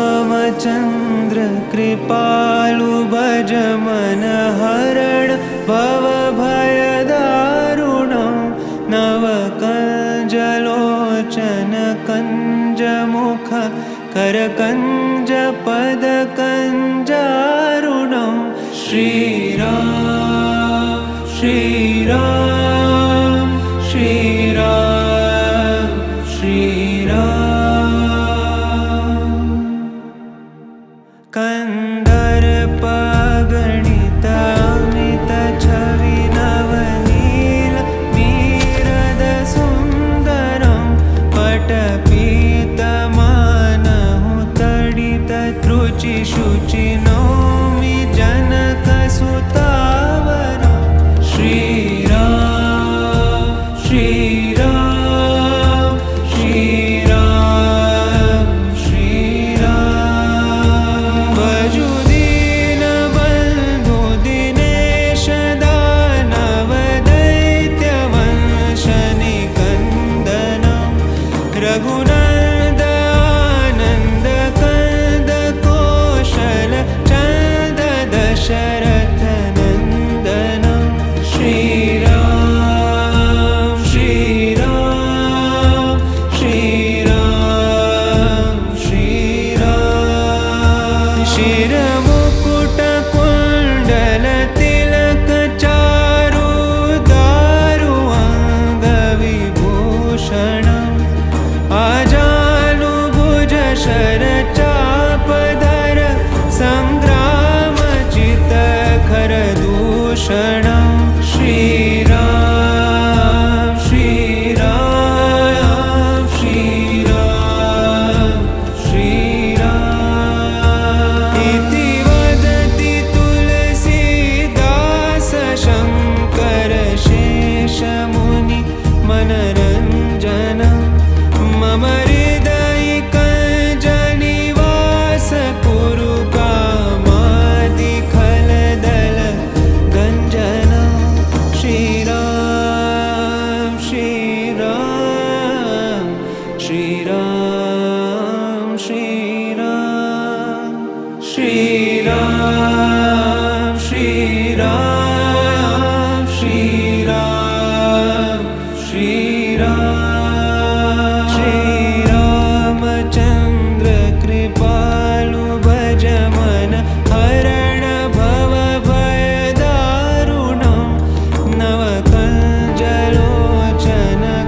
श्रीरामचन्द्र कृपालु भज मन हरण भवभयदारुणं नवकञ्जलोचन कञ्जमुख करकञ्ज पदकञ्जारुणं श्रीराम श्रीराम श्रीराम श्रीराम कन्दर्पगणित अमित छवि नवनील मीरद सुन्दरं पटपीतमानहु तडित त्रुचि शुचि नौमि जनकसुतावरं श्रीराम श्रीराम श्रीराम श्रीराम भजु दीनबन्धु दिनेश दानव दैत्यवंशनिकन्दनं रघुनन्द आनन्द कंद कौशल चन्द दशरथ नन्दनं श्रीराम श्रीराम श्रीराम श्रीराम शिरमुकुट कुण्डल तिलक चारु दारु अङ्गविभूषणम् आजानुभुज शरचापधर सङ्ग्रामचित्तखर दूषणं श्रीराम श्रीराम श्रीराम श्रीराम इति वदति तुलसीदास शङ्कर शेषमुनि मनरञ्जनं मम हृदयिकञ्जनिवास कुरु कामादिखलदल गञ्जनं श्रीराम श्रीराम श्रीराम श्रीराम श्रीराम श्रीराम श्रीराम श्रीराम श्रीरामचन्द्र कृपालु भज मन हरण भवभयदारुणं नवकञ्जलोचन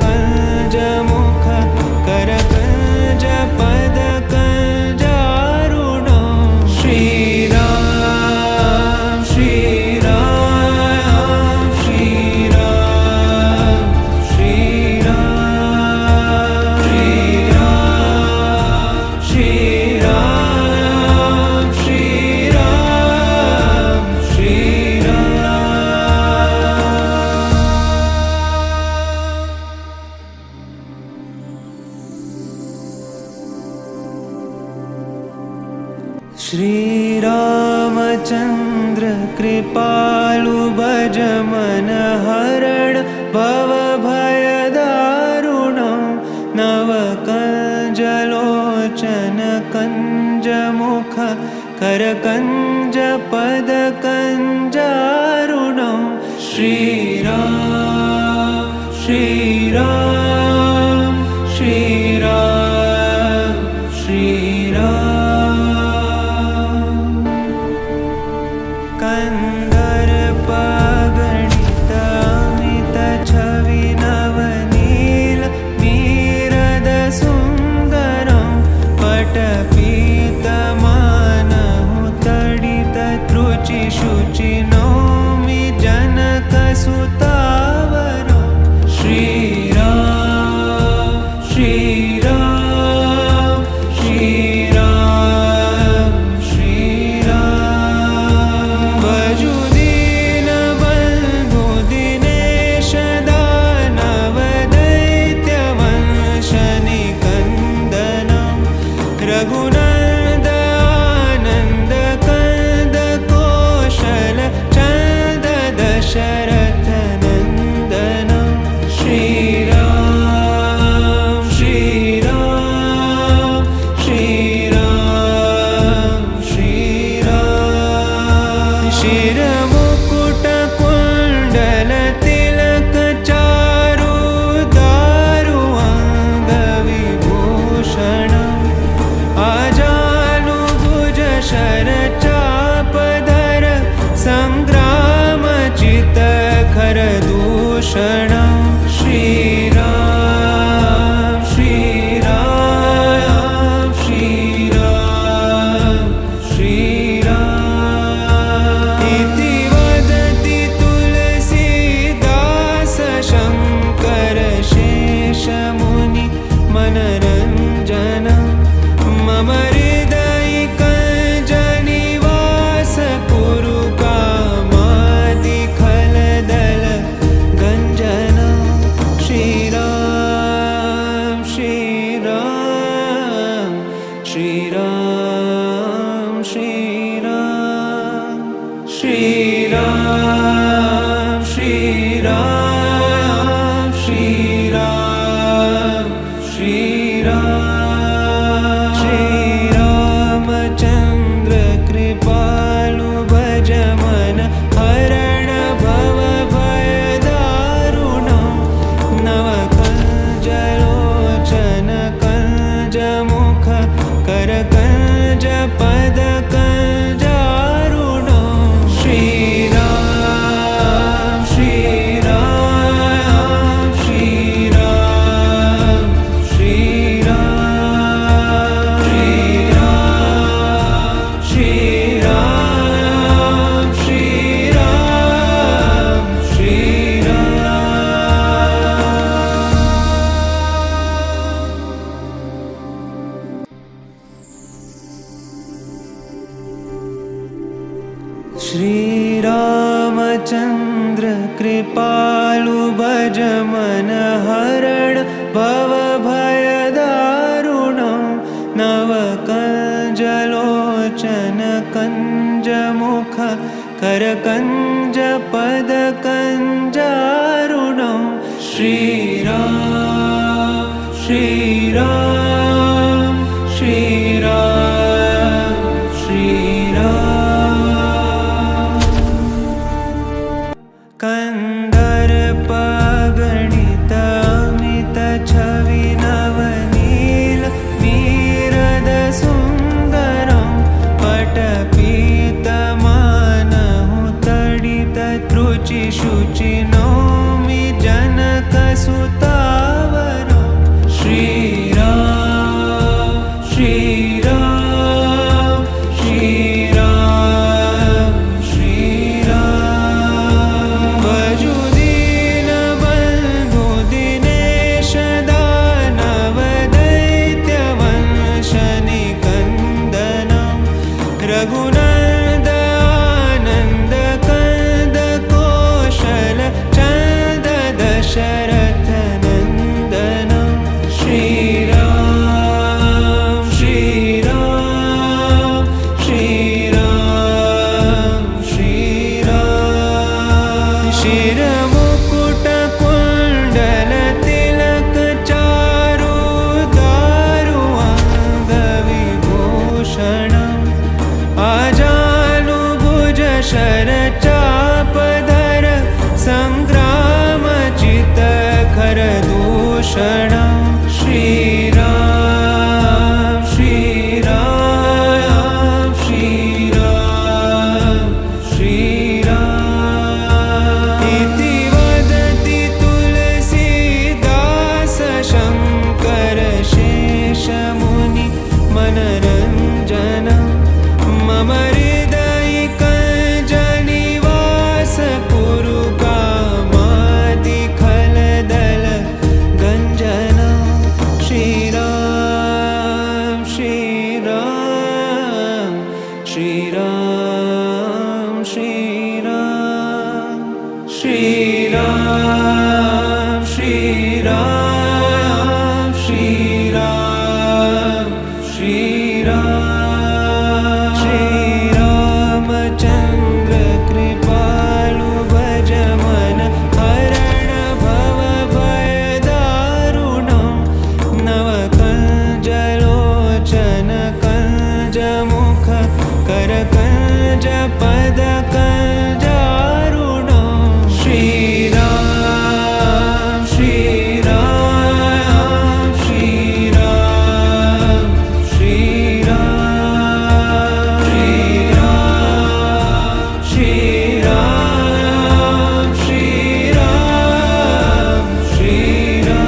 कञ्जमुख करकञ्ज पदकञ्जारुणं श्रीराम श्रीराम श्रीराम श्रीराम श्रीराम श्रीराम श्रीराम श्रीराम श्रीरामचन्द्र कृपालु भज मन हरण भवभयदारुणं नवकञ्जलोचन कञ्जमुख करकञ्ज पदकञ्जारुणं श्रीराम श्रीराम श्रीराम श्रीराम कन्दर्पगणित अमित छवि नवनील मीरद सुन्दरं पटपीतमानहु तडित त्रुचि शुचि नौमि जनकसुतावरं श्रीराम श्रीराम श्रीराम श्रीराम भजु दीनबन्धु दिनेश दानव दैत्यवंशनिकन्दनं रघुनन्द आनन्द कंद कौशल चन्द दशरथ नन्दनं श्रीराम श्रीराम श्रीरामचन्द्र कृपालु भज मन हरण भव भय दारुणं नवकञ्जलोचन कञ्जमुख करकञ्ज पद कञ्जारुणं श्रीराम श्रीराम श्रीराम श्रीराम श्रीराम श्रीराम श्रीराम श्रीरामचन्द्र कृपालु भज मन हरण भव भय दारुणं नवकञ्जलोचन कञ्जमुख करकञ्ज पद कञ्जारुणं श्रीराम श्रीराम श्रीराम श्रीराम कन्दर्पगणित अमित छवि नवनील मीरद सुन्दरं पटपीतमानहु तडित रुचि शुचि नौमि जनकसुतावरं श्रीराम श्रीराम श्रीराम श्रीराम वजुदीनबन्धु दिनेश दानव दैत्यवंशनिकन्दनं रघुनन्दन कंद कौशल चंद दशरथ नंदनं श्रीराम श्रीराम श्रीराम श्रीराम शिरमुकुट कुण्डल तिलक चारु दारु अंगविभूषणम् आजानुभुज शरचापधर सङ्ग्रामचित खरदूषणं श्रीराम श्रीराम श्रीराम श्रीराम इति वदति तुलसीदास शङ्कर शेषमुनि मनरञ्जनं मम हृदयिकञ्जनिवास कुरु कामादिखलदल गञ्जनं श्रीराम श्रीराम श्रीराम श्रीराम श्रीराम श्रीराम श्रीराम श्रीराम श्रीरामचन्द्र कृपालु भज मन हरण भव भय दारुणं नवकञ्जलोचन कञ्जमुख करकञ्ज पद कञ्जारुणं श्रीराम श्रीराम श्रीराम श्रीराम श्रीराम श्रीराम श्रीराम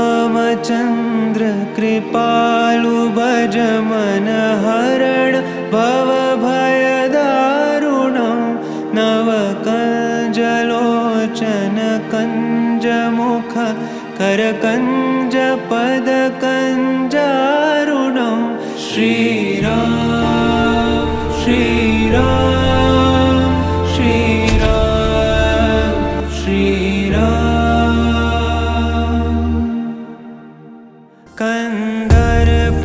श्रीरामचन्द्र कृपालु भज मन हरण भव भय दारुणं नवकञ्जलोचन कञ्जमुख करकञ्ज पद कञ्जारुणं श्रीराम श्रीराम श्रीराम श्रीराम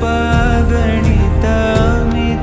कन्दर्पगणित अमित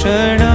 भूषणा